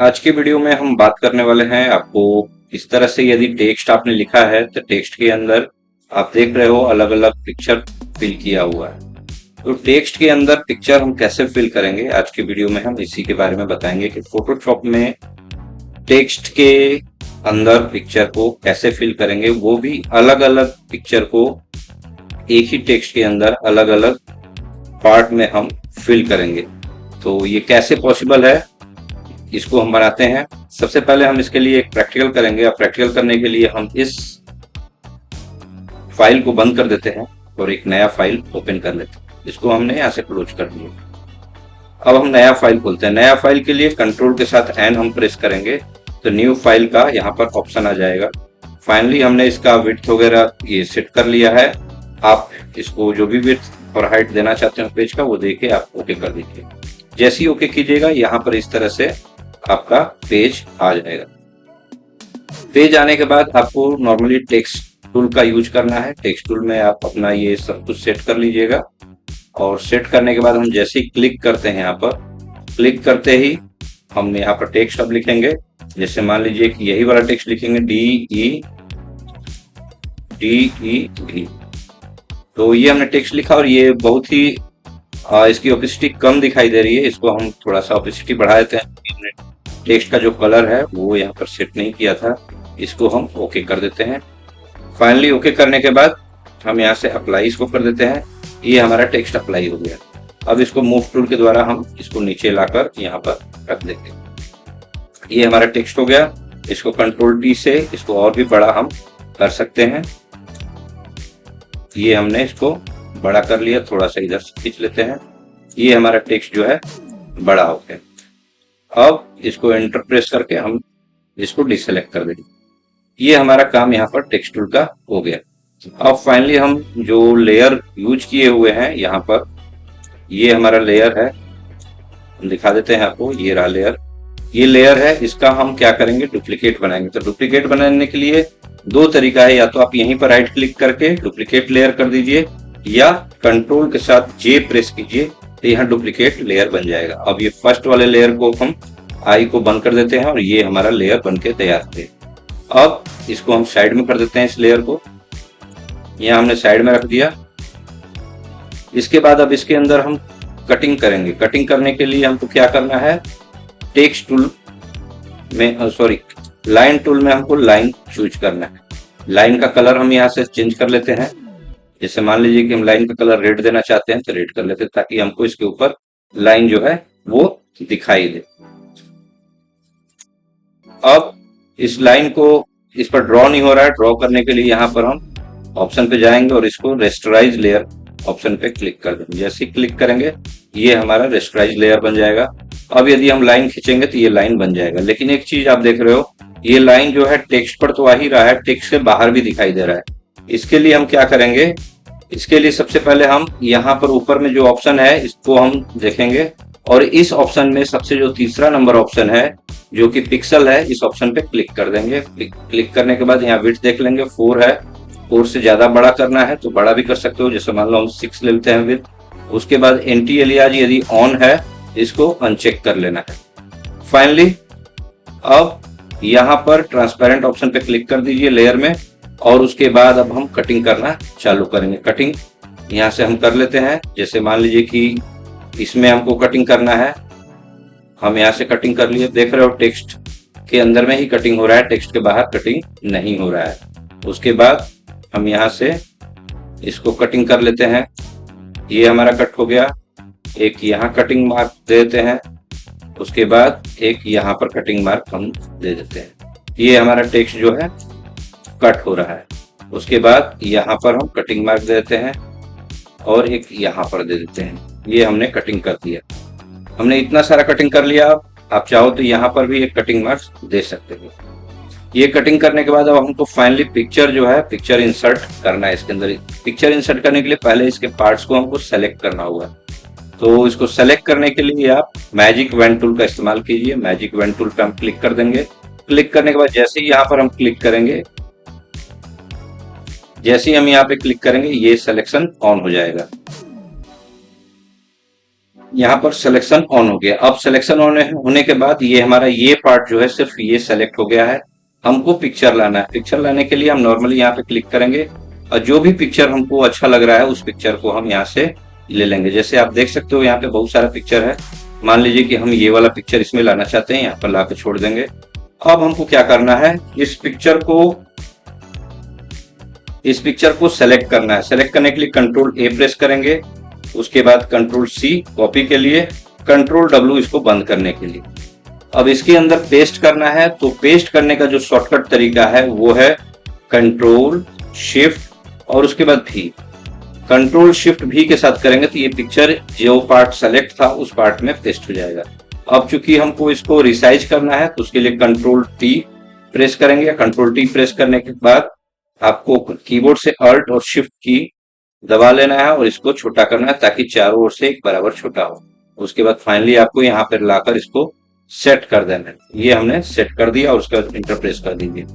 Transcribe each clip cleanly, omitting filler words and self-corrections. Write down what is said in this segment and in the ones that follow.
आज के वीडियो में हम बात करने वाले हैं आपको इस तरह से यदि टेक्स्ट आपने लिखा है तो टेक्स्ट के अंदर आप देख रहे हो अलग अलग पिक्चर फिल किया हुआ है। तो टेक्स्ट के अंदर पिक्चर हम कैसे फिल करेंगे, आज के वीडियो में हम इसी के बारे में बताएंगे कि फोटोशॉप में टेक्स्ट के अंदर पिक्चर को कैसे फिल करेंगे, वो भी अलग अलग पिक्चर को एक ही टेक्स्ट के अंदर अलग अलग पार्ट में हम फिल करेंगे। तो ये कैसे पॉसिबल है, इसको हम बनाते हैं। सबसे पहले हम इसके लिए एक प्रैक्टिकल करेंगे। अब प्रैक्टिकल करने के लिए हम इस फाइल को बंद कर देते हैं और एक नया फाइल ओपन कर लेते हैं। इसको हमने यहाँ से क्लोज कर दिया। अब हम नया फाइल खोलते हैं। नया फाइल के लिए कंट्रोल के साथ एन हम प्रेस करेंगे तो न्यू फाइल का यहाँ पर ऑप्शन आ जाएगा। फाइनली हमने इसका विड्थ वगैरह ये सेट कर लिया है। आप इसको जो भी विड्थ और हाइट देना चाहते हो पेज का वो देके आप ओके कर दीजिए। जैसे ही ओके कीजिएगा यहाँ पर इस तरह से आपका पेज आ जाएगा। पेज आने के बाद आपको नॉर्मली टेक्स्ट टूल का यूज करना है। टेक्स्ट टूल में आप अपना ये सब कुछ सेट कर लीजिएगा और सेट करने के बाद हम जैसे ही क्लिक करते हैं, यहाँ पर क्लिक करते ही हम यहाँ पर टेक्स्ट अब लिखेंगे। जैसे मान लीजिए कि यही वाला टेक्स्ट लिखेंगे DEED। तो ये हमने टेक्स्ट लिखा और ये बहुत ही इसकी ओपेसिटी कम दिखाई दे रही है। इसको हम थोड़ा सा ओपेसिटी बढ़ा देते हैं। हमने टेक्स्ट का जो कलर है वो यहाँ पर सेट नहीं किया था, इसको हम ओके कर देते हैं। फाइनली ओके करने के बाद हम यहाँ से अप्लाई इसको कर देते हैं। ये हमारा टेक्स्ट अप्लाई हो गया। अब इसको मूव टूल के द्वारा हम इसको नीचे लाकर यहाँ पर रख देंगे। ये हमारा टेक्स्ट हो गया। इसको कंट्रोल टी से इसको और भी बड़ा हम कर सकते हैं। ये हमने इसको बड़ा कर लिया, थोड़ा सा इधर से खींच लेते हैं। ये हमारा टेक्स्ट जो है बड़ा हो गया। अब इसको एंटर प्रेस करके हम इसको डिसेलेक्ट कर देंगे। ये हमारा काम यहाँ पर टेक्स्ट टूल का हो गया। अब फाइनली हम जो लेयर यूज किए हुए हैं यहाँ पर, ये हमारा लेयर है, हम दिखा देते हैं आपको। ये रहा लेयर। ये लेयर है, इसका हम क्या करेंगे, डुप्लीकेट बनाएंगे। तो डुप्लीकेट बनाने के लिए दो तरीका है। या तो आप यहीं पर राइट क्लिक करके डुप्लीकेट लेयर कर दीजिए या कंट्रोल के साथ जे प्रेस कीजिए तो यहाँ डुप्लीकेट लेयर बन जाएगा। अब ये फर्स्ट वाले लेयर को हम आई को बंद कर देते हैं और ये हमारा लेयर बन के तैयार है। अब इसको हम साइड में कर देते हैं। इस लेयर को यहाँ हमने साइड में रख दिया। इसके बाद अब इसके अंदर हम कटिंग करेंगे। कटिंग करने के लिए हमको क्या करना है, टेक्स्ट टूल में लाइन टूल में हमको लाइन चूज करना है। लाइन का कलर हम यहाँ से चेंज कर लेते हैं। जैसे मान लीजिए कि हम लाइन का कलर रेड देना चाहते हैं तो रेड कर लेते हैं, ताकि हमको इसके ऊपर लाइन जो है वो दिखाई दे। अब इस लाइन को इस पर ड्रॉ नहीं हो रहा है, ड्रॉ करने के लिए यहाँ पर हम ऑप्शन पे जाएंगे और इसको रेस्टराइज लेयर ऑप्शन पे क्लिक कर देंगे। जैसे ही क्लिक करेंगे ये हमारा रेस्टराइज लेयर बन जाएगा। अब यदि हम लाइन खींचेंगे तो ये लाइन बन जाएगा। लेकिन एक चीज आप देख रहे हो, ये लाइन जो है टेक्स्ट पर तो आ ही रहा है, टेक्स्ट से बाहर भी दिखाई दे रहा है। इसके लिए हम क्या करेंगे, इसके लिए सबसे पहले हम यहाँ पर ऊपर में जो ऑप्शन है इसको हम देखेंगे और इस ऑप्शन में सबसे जो तीसरा नंबर ऑप्शन है जो कि पिक्सल है, इस ऑप्शन पे क्लिक कर देंगे। क्लिक करने के बाद यहाँ विड्थ देख लेंगे, 4 है। 4 से ज्यादा बड़ा करना है तो बड़ा भी कर सकते हो। जैसे मान लो हम 6 ले लेते हैं विड्थ। उसके बाद एंटी एलियाज यदि ऑन है इसको अनचेक कर लेना है। फाइनली अब यहाँ पर ट्रांसपेरेंट ऑप्शन पे क्लिक कर दीजिए लेयर में और उसके बाद अब हम कटिंग करना चालू करेंगे। कटिंग यहाँ से हम कर लेते हैं। जैसे मान लीजिए कि इसमें हमको कटिंग करना है, हम यहाँ से कटिंग कर लिए। देख रहे हो टेक्स्ट के अंदर में ही कटिंग हो रहा है, टेक्स्ट के बाहर कटिंग नहीं हो रहा है। उसके बाद हम यहाँ से इसको कटिंग कर लेते हैं। ये हमारा कट हो गया। एक यहाँ कटिंग मार्क दे देते हैं, उसके बाद एक यहाँ पर कटिंग मार्क हम दे देते हैं। ये हमारा टेक्स्ट जो है कट हो रहा है। उसके बाद यहाँ पर हम कटिंग मार्क दे देते हैं और एक यहाँ पर दे देते हैं। ये हमने कटिंग कर दिया। हमने इतना सारा कटिंग कर लिया। आप चाहो तो यहाँ पर भी एक कटिंग मार्क दे सकते हो। ये कटिंग करने के बाद अब हमको फाइनली पिक्चर जो है, पिक्चर इंसर्ट करना है इसके अंदर। पिक्चर इंसर्ट करने के लिए पहले इसके पार्ट्स को हमको सेलेक्ट करना होगा। तो इसको सेलेक्ट करने के लिए आप मैजिक वेन टूल का इस्तेमाल कीजिए। मैजिक वेन टूल पे हम क्लिक कर देंगे। क्लिक करने के बाद जैसे ही यहाँ पर हम क्लिक करेंगे, ये सिलेक्शन ऑन हो जाएगा। यहाँ पर सिलेक्शन ऑन हो गया। अब सिलेक्शन ऑन होने के बाद ये हमारा ये पार्ट जो है सिर्फ ये सेलेक्ट हो गया है। हमको पिक्चर लाना है। पिक्चर लाने के लिए हम नॉर्मली यहाँ पे क्लिक करेंगे और जो भी पिक्चर हमको अच्छा लग रहा है उस पिक्चर को हम यहाँ से ले लेंगे। जैसे आप देख सकते हो यहाँ पे बहुत सारा पिक्चर है। मान लीजिए कि हम ये वाला पिक्चर इसमें लाना चाहते हैं, यहाँ पर ला के छोड़ देंगे। अब हमको क्या करना है, इस पिक्चर को सेलेक्ट करना है। सेलेक्ट करने के लिए कंट्रोल ए प्रेस करेंगे, उसके बाद कंट्रोल सी कॉपी के लिए, कंट्रोल डब्ल्यू इसको बंद करने के लिए। अब इसके अंदर पेस्ट करना है, तो पेस्ट करने का जो शॉर्टकट तरीका है वो है कंट्रोल शिफ्ट और उसके बाद भी। कंट्रोल शिफ्ट भी के साथ करेंगे तो ये पिक्चर जो पार्ट सेलेक्ट था उस पार्ट में पेस्ट हो जाएगा। अब चूंकि हमको इसको रिसाइज करना है तो उसके लिए कंट्रोल टी प्रेस करेंगे। कंट्रोल टी प्रेस करने के बाद आपको कीबोर्ड से अल्ट और शिफ्ट की दबा लेना है और इसको छोटा करना है ताकि चारों ओर से एक बराबर छोटा हो। उसके बाद फाइनली आपको यहाँ पर लाकर इसको सेट कर देना है। ये हमने सेट कर दिया और उसके बाद इंटर प्रेस कर दीजिए।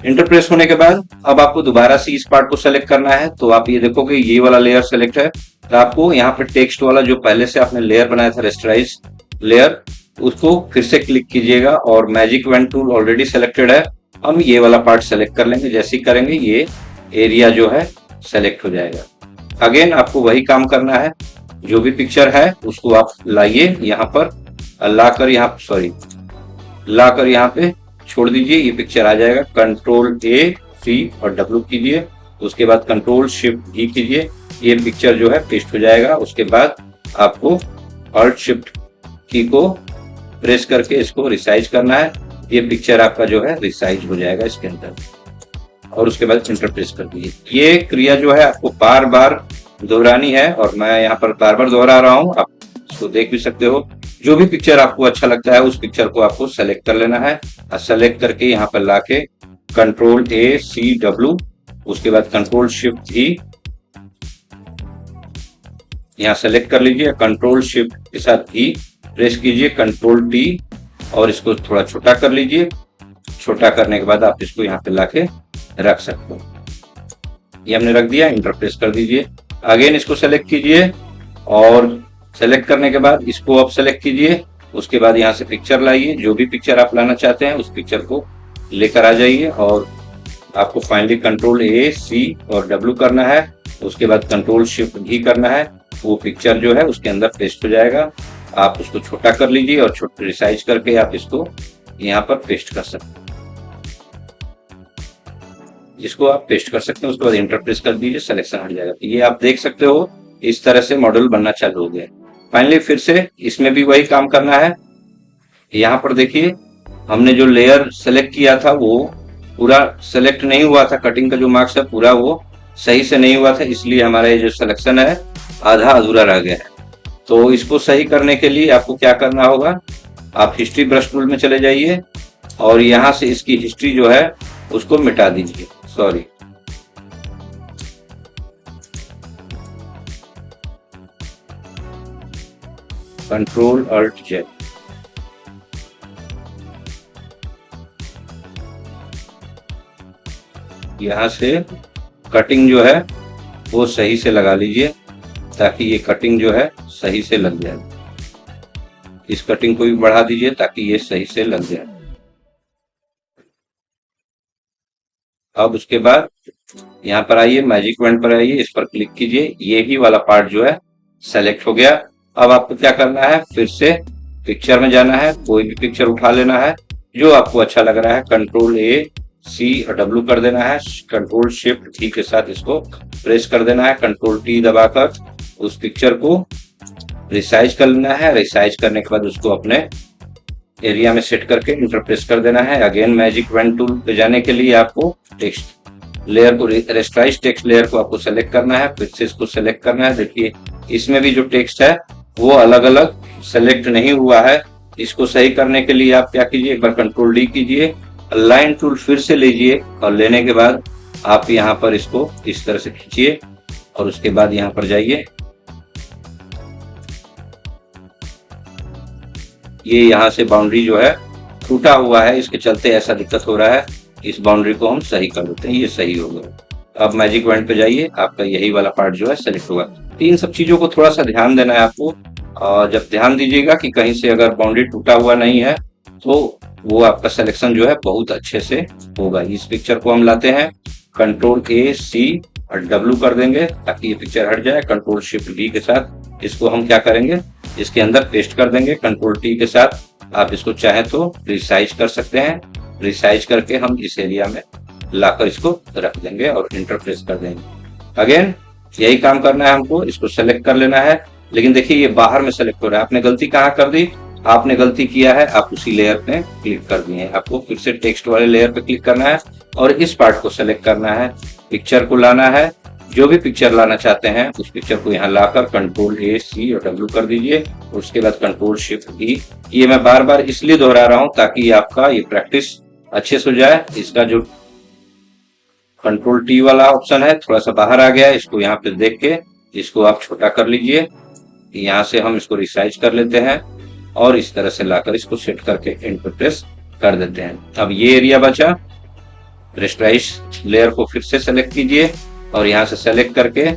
इंटर प्रेस होने के बाद अब आपको दोबारा से इस पार्ट को सेलेक्ट करना है। तो आप ये देखोगे ये वाला लेयर सेलेक्ट है, तो आपको यहाँ पे टेक्स्ट वाला जो पहले से आपने लेयर बनाया था रेस्टराइज लेयर, उसको फिर से क्लिक कीजिएगा और magic when tool already selected है। हम ये वाला पार्ट सेलेक्ट कर लेंगे। जैसे ही करेंगे ये एरिया जो है सेलेक्ट हो जाएगा। अगेन आपको वही काम करना है, जो भी पिक्चर है उसको आप लाइए यहाँ पर, लाकर यहाँ पे छोड़ दीजिए। ये पिक्चर आ जाएगा। कंट्रोल ए सी और डब्ल्यू कीजिए, उसके बाद कंट्रोल शिफ्ट ई कीजिए, ये पिक्चर जो है पेस्ट हो जाएगा। उसके बाद आपको अल्ट शिफ्ट की को प्रेस करके इसको रिसाइज करना है। ये पिक्चर आपका जो है रिसाइज हो जाएगा इसके अंदर और उसके बाद इंटर प्रेस कर दीजिए। ये क्रिया जो है आपको बार बार दोहरानी है और मैं यहाँ पर बार बार दोहरा रहा हूँ, आप इसको देख भी सकते हो। जो भी पिक्चर आपको अच्छा लगता है उस पिक्चर को आपको सेलेक्ट कर लेना है और सेलेक्ट करके यहाँ पर लाके कंट्रोल ए सी डब्ल्यू, उसके बाद कंट्रोल शिफ्ट ई यहाँ सेलेक्ट कर लीजिए। कंट्रोल शिफ्ट के साथ ई प्रेस कीजिए, कंट्रोल टी और इसको थोड़ा छोटा कर लीजिए। छोटा करने के बाद आप इसको यहाँ पे लाके रख सकते हो। ये हमने रख दिया, इंटर प्रेस कर दीजिए। अगेन इसको सेलेक्ट कीजिए और सेलेक्ट करने के बाद इसको अब सेलेक्ट कीजिए। उसके बाद यहाँ से पिक्चर लाइए, जो भी पिक्चर आप लाना चाहते हैं उस पिक्चर को लेकर आ जाइए और आपको फाइनली कंट्रोल ए सी और डब्ल्यू करना है। उसके बाद कंट्रोल शिफ्ट भी करना है। वो पिक्चर जो है उसके अंदर पेस्ट हो जाएगा। आप उसको छोटा कर लीजिए और छोटा रिसाइज करके आप इसको यहाँ पर पेस्ट कर सकते हैं। इसको आप पेस्ट कर सकते हैं। उसके बाद इंटर प्रेस कर दीजिए, सिलेक्शन हट जाएगा। तो ये आप देख सकते हो इस तरह से मॉडल बनना चालू हो गया। फाइनली फिर से इसमें भी वही काम करना है। यहाँ पर देखिए हमने जो लेयर सेलेक्ट किया था वो पूरा सेलेक्ट नहीं हुआ था। कटिंग का जो मार्क्स है पूरा वो सही से नहीं हुआ था, इसलिए हमारा ये जो सिलेक्शन है आधा अधूरा रह गया है। तो इसको सही करने के लिए आपको क्या करना होगा, आप हिस्ट्री ब्रश टूल में चले जाइए और यहाँ से इसकी हिस्ट्री जो है उसको मिटा दीजिए। Sorry, control alt Z. यहाँ से कटिंग जो है वो सही से लगा लीजिए ताकि ये कटिंग जो है सही से लग जाए। इस कटिंग को भी बढ़ा दीजिए ताकि ये सही से लग जाए। अब उसके बाद यहाँ पर आइए, मैजिक वैन पर आइए, इस पर क्लिक कीजिए। ये ही वाला पार्ट जो है सेलेक्ट हो गया। अब आपको क्या करना है, फिर से पिक्चर में जाना है, कोई भी पिक्चर उठा लेना है जो आपको अच्छा लग रहा है। कंट्रोल ए सी और डब्ल्यू कर देना है। कंट्रोल शिफ्ट टी के साथ इसको प्रेस कर देना है। कंट्रोल टी दबाकर उस पिक्चर को रिसाइज कर लेना है। रिसाइज करने के बाद उसको अपने एरिया में सेट करके इंटर प्रेस कर देना है। अगेन मैजिक वैन टूल पे जाने के लिए आपको टेक्स्ट लेयर को, रेस्टराइज टेक्स्ट लेयर को आपको सेलेक्ट करना है। फिर से इसको सेलेक्ट करना है। देखिए इसमें भी जो टेक्स्ट है वो अलग अलग सेलेक्ट नहीं हुआ है। इसको सही करने के लिए आप क्या कीजिए, एक बार कंट्रोल डी कीजिए, लाइन टूल फिर से लीजिए और लेने के बाद आप यहाँ पर इसको इस तरह से खींचिए और उसके बाद यहाँ पर जाइए। ये यहाँ से बाउंड्री जो है टूटा हुआ है, इसके चलते ऐसा दिक्कत हो रहा है। इस बाउंड्री को हम सही कर देते हैं, ये सही हो गया। अब मैजिक वैन पे जाइए, आपका यही वाला पार्ट जो है सेलेक्ट होगा। इन सब चीजों को थोड़ा सा ध्यान देना है आपको। और जब ध्यान दीजिएगा कि कहीं से अगर बाउंड्री टूटा हुआ नहीं है तो वो आपका सिलेक्शन जो है बहुत अच्छे से होगा। इस पिक्चर को हम लाते हैं, कंट्रोल ए सी और डब्ल्यू कर देंगे ताकि ये पिक्चर हट जाए। कंट्रोल शिफ्ट वी के साथ इसको हम क्या करेंगे, इसके अंदर पेस्ट कर देंगे। कंट्रोल टी के साथ आप इसको चाहे तो रिसाइज कर सकते हैं। रिसाइज करके हम इस एरिया में लाकर इसको रख देंगे और इंटर प्रेस कर देंगे। अगेन यही काम करना है हमको, इसको सेलेक्ट कर लेना है। लेकिन देखिए ये बाहर में सेलेक्ट हो रहा है, आपने गलती कहाँ कर दी, आपने गलती किया है, आप उसी लेयर पे क्लिक कर दिए। आपको फिर से टेक्स्ट वाले लेयर पे क्लिक करना है और इस पार्ट को सेलेक्ट करना है, पिक्चर को लाना है। जो भी पिक्चर लाना चाहते हैं उस पिक्चर को यहाँ लाकर कंट्रोल ए सी और डब्ल्यू कर दीजिए। उसके बाद कंट्रोल शिफ्ट ई। ये मैं बार बार इसलिए दोहरा रहा हूँ ताकि आपका ये प्रैक्टिस अच्छे से हो जाए। इसका जो कंट्रोल टी वाला ऑप्शन है थोड़ा सा बाहर आ गया है, इसको यहाँ पे देख के इसको आप छोटा कर लीजिए। यहाँ से हम इसको रिसाइज कर लेते हैं और इस तरह से लाकर इसको सेट करके एंटर प्रेस कर देते हैं। अब ये एरिया बचा, रेस्टराइज लेयर को फिर से सेलेक्ट कीजिए और यहाँ से सेलेक्ट करके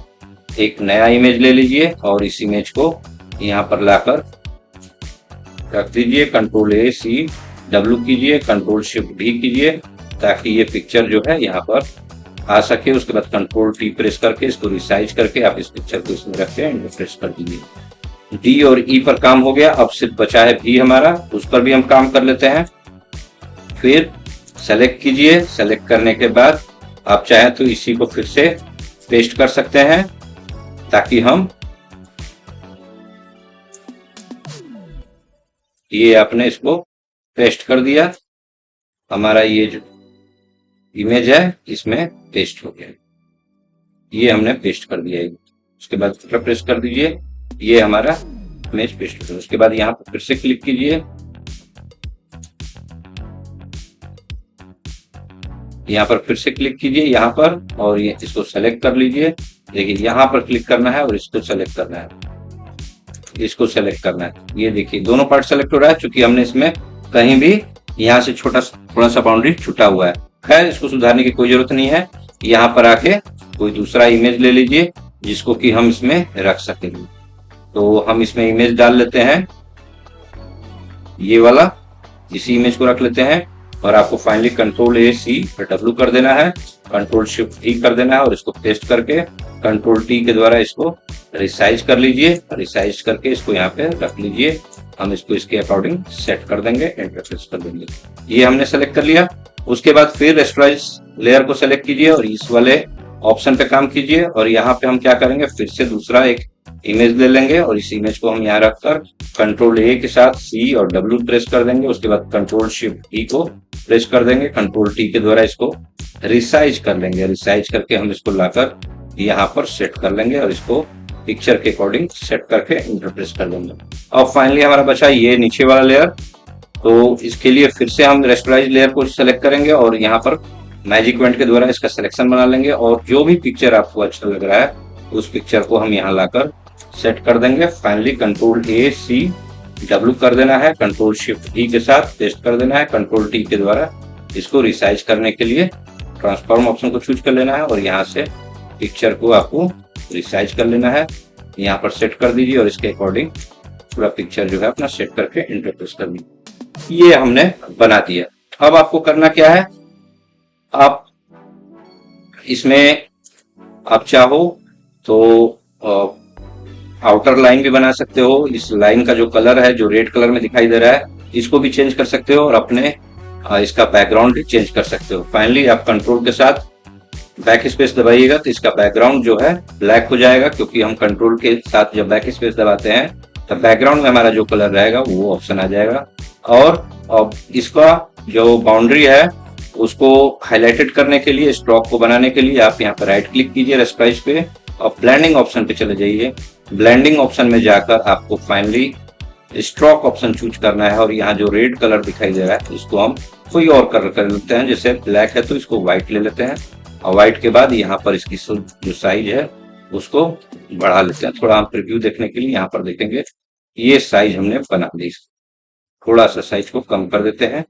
एक नया इमेज ले लीजिए और इस इमेज को यहाँ पर लाकर रख दीजिए। कंट्रोल ए सी डब्ल्यू कीजिए, कंट्रोल शिफ्ट भी कीजिए ताकि ये पिक्चर जो है यहाँ पर आ सके। उसके बाद कंट्रोल टी प्रेस करके इसको रिसाइज करके आप इस पिक्चर को इसमें रख के एंटर प्रेस कर दीजिए। डी और ई पर काम हो गया, अब सिर्फ बचा है भी हमारा, उस पर भी हम काम कर लेते हैं। फिर सेलेक्ट कीजिए, सेलेक्ट करने के बाद आप चाहें तो इसी को फिर से पेस्ट कर सकते हैं ताकि हम ये आपने इसको पेस्ट कर दिया, हमारा ये जो इमेज है इसमें पेस्ट हो गया। ये हमने पेस्ट कर दिया है। उसके बाद प्रेस कर दीजिए, ये हमारा इमेज पेस्ट हो गया। उसके बाद यहाँ पर फिर से क्लिक कीजिए, यहाँ पर फिर से क्लिक कीजिए यहाँ पर और ये इसको सेलेक्ट कर लीजिए। देखिए यहाँ पर क्लिक करना है और इसको सेलेक्ट करना है, इसको सेलेक्ट करना है। ये देखिए दोनों पार्ट सेलेक्ट हो रहा है क्योंकि हमने इसमें कहीं भी यहाँ से थोड़ा सा बाउंड्री छूटा हुआ है। खैर इसको सुधारने की कोई जरूरत नहीं है। यहाँ पर आके कोई दूसरा इमेज ले लीजिए जिसको कि हम इसमें रख सकेंगे। तो हम इसमें इमेज डाल लेते हैं, ये वाला इसी इमेज को रख लेते हैं और आपको फाइनली कंट्रोल ए सी और डब्ल्यू कर देना है, कंट्रोल शिफ्ट ई कर देना है और इसको पेस्ट करके कंट्रोल टी के द्वारा इसको रिसाइज कर लीजिए। रिसाइज करके इसको यहाँ पे रख लीजिए। हम इसको इसके अकॉर्डिंग सेट कर देंगे, एंटर प्रेस कर देंगे। ये हमने सेलेक्ट कर लिया। उसके बाद फिर रेस्टराइज लेयर को सेलेक्ट कीजिए और इस वाले ऑप्शन पे काम कीजिए और यहाँ पे हम क्या करेंगे, फिर से दूसरा एक इमेज ले लेंगे और इस इमेज को हम यहाँ रखकर कंट्रोल ए के साथ सी और डब्ल्यू प्रेस कर देंगे। उसके बाद कंट्रोल शिफ्ट ई को प्रेस कर देंगे, कंट्रोल टी के द्वारा इसको रिसाइज कर लेंगे। रिसाइज करके हम इसको लाकर यहाँ पर सेट कर लेंगे और इसको पिक्चर के अकॉर्डिंग सेट करके इंटर प्रेस कर देंगे। अब फाइनली हमारा बचा ये नीचे वाला लेयर। तो इसके लिए फिर से हम रेस्टराइज लेयर को सेलेक्ट करेंगे और यहाँ पर मैजिक पॉइंट के द्वारा इसका सिलेक्शन बना लेंगे और जो भी पिक्चर आपको अच्छा लग रहा है उस पिक्चर को हम यहाँ लाकर सेट कर देंगे। Finally control A C W कर देना है, कंट्रोल शिफ्ट ई के साथ पेस्ट कर देना है। कंट्रोल टी के द्वारा इसको रिसाइज करने के लिए ट्रांसफॉर्म ऑप्शन को चूज कर लेना है और यहाँ से पिक्चर को आपको रिसाइज कर लेना है। यहाँ पर सेट कर दीजिए और इसके अकॉर्डिंग पूरा पिक्चर जो है अपना सेट करके एंटर प्रेस कर दीजिए। ये हमने बना दिया। अब आपको करना क्या है, आप इसमें आप चाहो तो आउटर लाइन भी बना सकते हो। इस लाइन का जो कलर है, जो रेड कलर में दिखाई दे रहा है, इसको भी चेंज कर सकते हो और अपने इसका बैकग्राउंड भी चेंज कर सकते हो। फाइनली आप कंट्रोल के साथ बैक स्पेस दबाइएगा तो इसका बैकग्राउंड जो है ब्लैक हो जाएगा, क्योंकि हम कंट्रोल के साथ जब बैक स्पेस दबाते हैं तो बैकग्राउंड में हमारा जो कलर रहेगा वो ऑप्शन आ जाएगा। और इसका जो बाउंड्री है उसको हाईलाइटेड करने के लिए, स्ट्रोक को बनाने के लिए आप यहाँ पर राइट क्लिक कीजिए रेस्ट्राइज पे और ब्लेंडिंग ऑप्शन पे चले जाइए। ब्लेंडिंग ऑप्शन में जाकर आपको फाइनली स्ट्रोक ऑप्शन चूज करना है और यहाँ जो रेड कलर दिखाई दे रहा है इसको हम कोई और कलर कर लेते हैं। जैसे ब्लैक है तो इसको व्हाइट ले लेते हैं और व्हाइट के बाद यहाँ पर इसकी जो साइज है उसको बढ़ा लेते हैं। थोड़ा हम प्रीव्यू देखने के लिए यहाँ पर देखेंगे, ये साइज हमने बना दी। थोड़ा सा साइज को कम कर देते हैं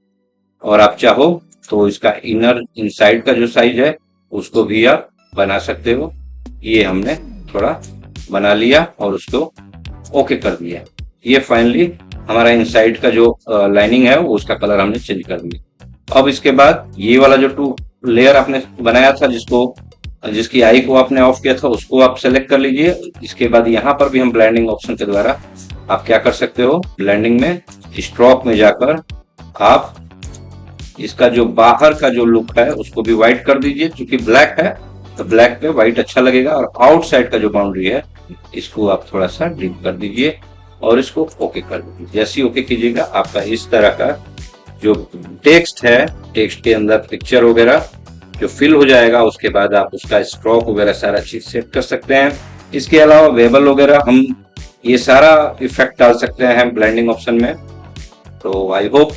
और आप चाहो तो इसका इनर इनसाइड का जो साइज है उसको भी आप बना सकते हो। ये हमने थोड़ा बना लिया और उसको ओके कर दिया। ये फाइनली हमारा इनसाइड का जो लाइनिंग है वो उसका कलर हमने चेंज कर दिया। अब इसके बाद ये वाला जो टू लेयर आपने बनाया था जिसकी आई को आपने ऑफ किया था उसको आप सेलेक्ट कर लीजिए। इसके बाद यहाँ पर भी हम ब्लेंडिंग ऑप्शन के द्वारा आप क्या कर सकते हो, ब्लेंडिंग में स्ट्रोक में जाकर आप इसका जो बाहर का जो लुक है उसको भी व्हाइट कर दीजिए। क्योंकि ब्लैक है तो ब्लैक पे व्हाइट अच्छा लगेगा। और आउटसाइड का जो बाउंड्री है इसको आप थोड़ा सा डीप कर दीजिए और इसको ओके कर दीजिए। जैसे ही ओके कीजिएगा आपका इस तरह का जो टेक्स्ट है, टेक्स्ट के अंदर पिक्चर वगैरह जो फिल हो जाएगा। उसके बाद आप उसका स्ट्रोक वगैरह सारा चीज सेट कर सकते हैं। इसके अलावा वेबल वगैरह हम ये सारा इफेक्ट डाल सकते हैं ब्लेंडिंग ऑप्शन में। तो आई होप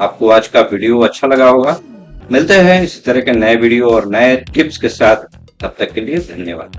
आपको आज का वीडियो अच्छा लगा होगा। मिलते हैं इसी तरह के नए वीडियो और नए टिप्स के साथ, तब तक के लिए धन्यवाद।